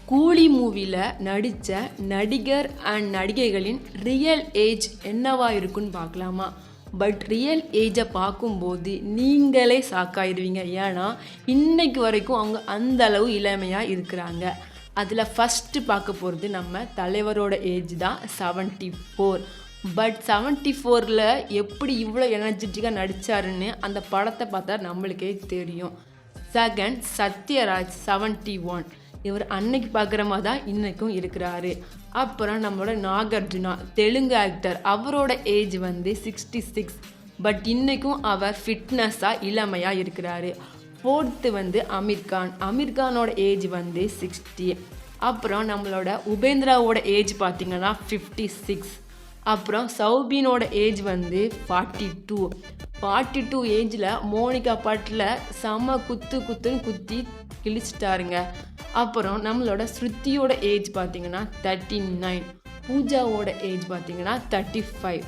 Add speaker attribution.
Speaker 1: கூலி மூவியில் நடித்த நடிகர் அண்ட் நடிகைகளின் ரியல் ஏஜ் என்னவா இருக்குன்னு பார்க்கலாமா? பட் ரியல் ஏஜை பார்க்கும்போது நீங்களே ஷாக்காயிடுவீங்க. ஏன்னா இன்னைக்கு வரைக்கும் அவங்க அந்த அளவு இளமையாக இருக்கிறாங்க. அதில் ஃபஸ்ட்டு பார்க்க போகிறது நம்ம தலைவரோட ஏஜ் தான் 74. பட் 74ல் எப்படி இவ்வளோ எனர்ஜெட்டிக்காக நடித்தாருன்னு அந்த படத்தை பார்த்தா நம்மளுக்கே தெரியும். செகண்ட், சத்யராஜ் 71. இவர் அன்னைக்கு பார்க்குற மாதிரி தான் இன்றைக்கும் இருக்கிறாரு. அப்புறம் நம்மளோட நாகார்ஜுனா, தெலுங்கு ஆக்டர், அவரோட ஏஜ் வந்து 66. பட் இன்றைக்கும் அவர் ஃபிட்னஸாக இளமையாக இருக்கிறாரு. ஃபோர்த்து வந்து அமீர்கானோட ஏஜ் வந்து 60. அப்புறம் நம்மளோட உபேந்திராவோட ஏஜ் பார்த்திங்கன்னா 56. அப்புறம் சௌபினோட ஏஜ் வந்து 42 ஏஜில் மோனிகா பாட்டில் செம குத்துன்னு குத்தி கிழிச்சிட்டாருங்க. அப்புறம் நம்மளோட ஸ்ருதியோட ஏஜ் பார்த்திங்கன்னா 39. பூஜாவோட ஏஜ் பார்த்திங்கன்னா 35.